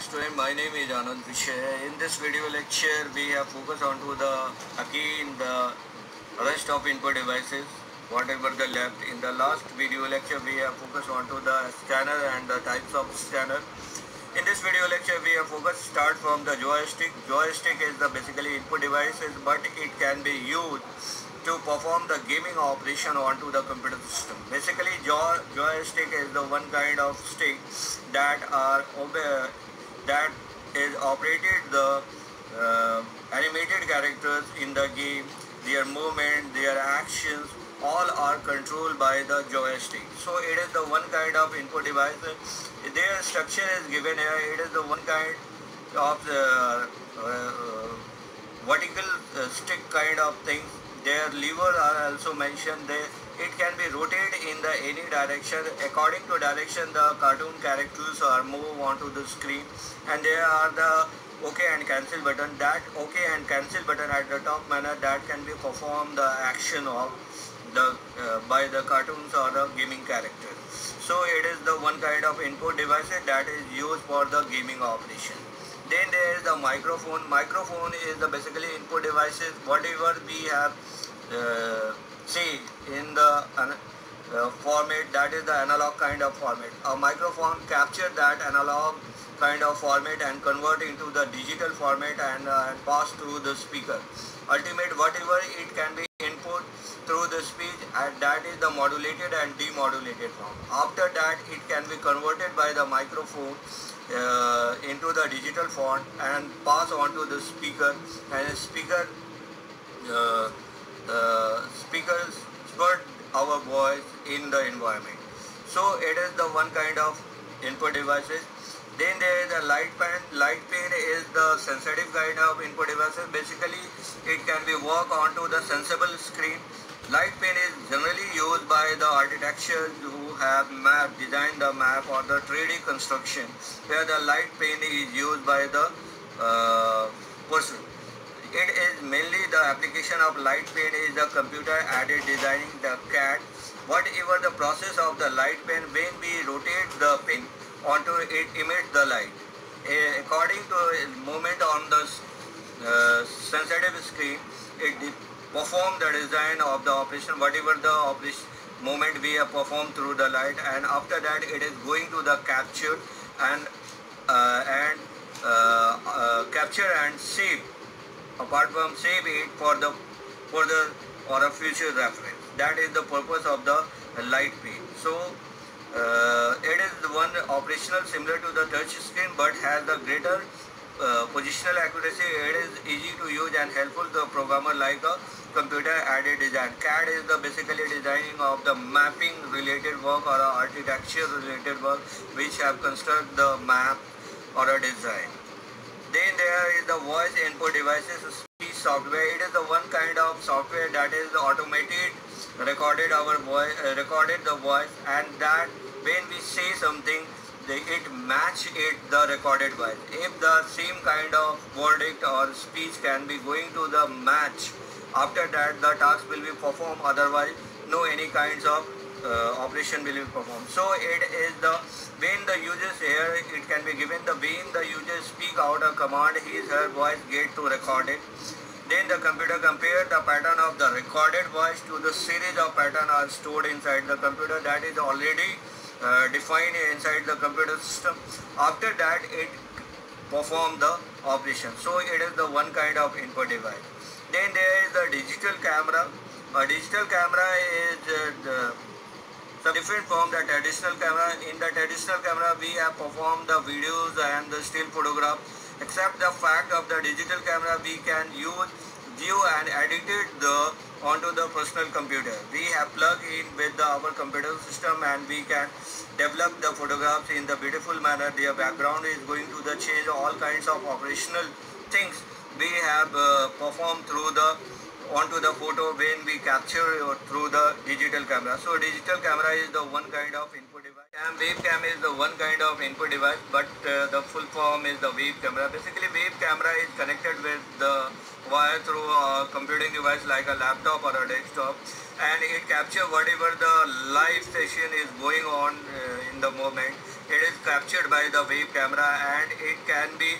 student, my name is Anand Vishay. In this video lecture, we have focused on to the again the rest of input devices, whatever the left. In the last video lecture, we have focused on to the scanner and the types of scanner. In this video lecture, we have focused start from the joystick. Joystick is the basically input devices, but it can be used to perform the gaming operation onto the computer system. Basically, joystick is the one kind of stick that that is operated the animated characters in the game, their movement, their actions, all are controlled by the joystick. So it is the one kind of input device. Their structure is given here. It is the one kind of vertical stick kind of thing. Their levers are also mentioned. It can be rotated in the any direction. According to direction, the cartoon characters are move onto the screen, and there are the OK and cancel button. That OK and cancel button at the top manner that can be perform the action of the by the cartoons or the gaming characters. So it is the one kind of input device that is used for the gaming operation. Then there is the microphone. Microphone is the basically input devices. Whatever we have see in the format, that is the analog kind of format. A microphone capture that analog kind of format and convert into the digital format and pass through the speaker. Ultimate whatever it can be input through the speech, and that is the modulated and demodulated form. After that, it can be converted by the microphone into the digital form and pass on to the speaker, and speakers spread our voice in the environment. So it is the one kind of input devices. Then there is the light pen. Light pen is the sensitive kind of input devices. Basically, it can be work onto the sensible screen. Light pen is generally used by the architects who have designed the map or the 3D construction, where the light pen is used by the person. It is mainly the application of light pen is the computer aided designing the CAD. Whatever the process of the light pen, when we rotate the pen onto it emits the light. According to movement on the sensitive screen, it perform the design of the operation, whatever the operation movement we have performed through the light, and after that it is going to the capture and capture and save. Apart from save it for the further or a future reference. That is the purpose of the light pen. So it is one operational similar to the touch screen, but has the greater positional accuracy. It is easy to use and helpful to the programmer like a computer aided design. CAD is the basically designing of the mapping related work or architecture related work which have construct the map or a design. Then there is the voice input devices, speech software. It is the one kind of software that is automated, recorded the voice, and that when we say something, it match it the recorded voice. If the same kind of verdict or speech can be going to the match, after that the task will be performed. Otherwise, no any kinds of operation will be performed. So it is the when the users here, it can be given the when the user speak out a command, his her voice get to record it. Then the computer compare the pattern of the recorded voice to the series of pattern are stored inside the computer that is already defined inside the computer system. After that, it perform the operation. So it is the one kind of input device. Then there is the digital camera. A digital camera is different from the traditional camera. In the traditional camera, we have performed the videos and the still photograph. Except the fact of the digital camera, we can use view and edit it onto the personal computer. We have plugged in with our computer system, and we can develop the photographs in the beautiful manner. Their background is going to the change, all kinds of operational things we have performed through the onto the photo when we capture through the digital camera. So digital camera is the one kind of input device. And webcam is the one kind of input device, but the full form is the web camera. Basically, web camera is connected with the via through a computing device like a laptop or a desktop, and it captures whatever the live session is going on in the moment. It is captured by the web camera and it can be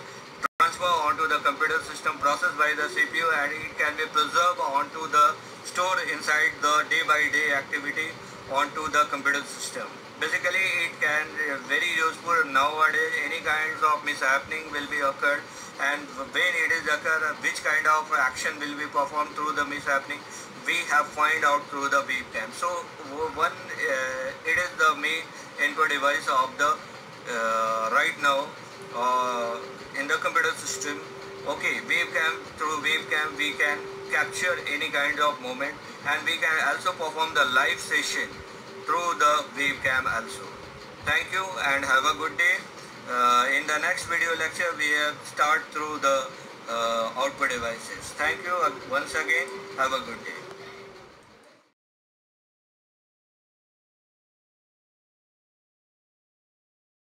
transferred onto the computer system, processed by the CPU, and it can be preserved onto the store inside the day by day activity onto the computer system. Basically, it can very useful nowadays. Any kinds of mishappening will be occurred, and when it is occur, which kind of action will be performed through the mishappening, we have find out through the webcam. So one, it is the main input device of the right now in the computer system. Okay, webcam, through webcam we can capture any kind of moment, and we can also perform the live session through the webcam also. Thank you and have a good day. In the next video lecture we have start through the output devices. Thank you once again. Have a good day.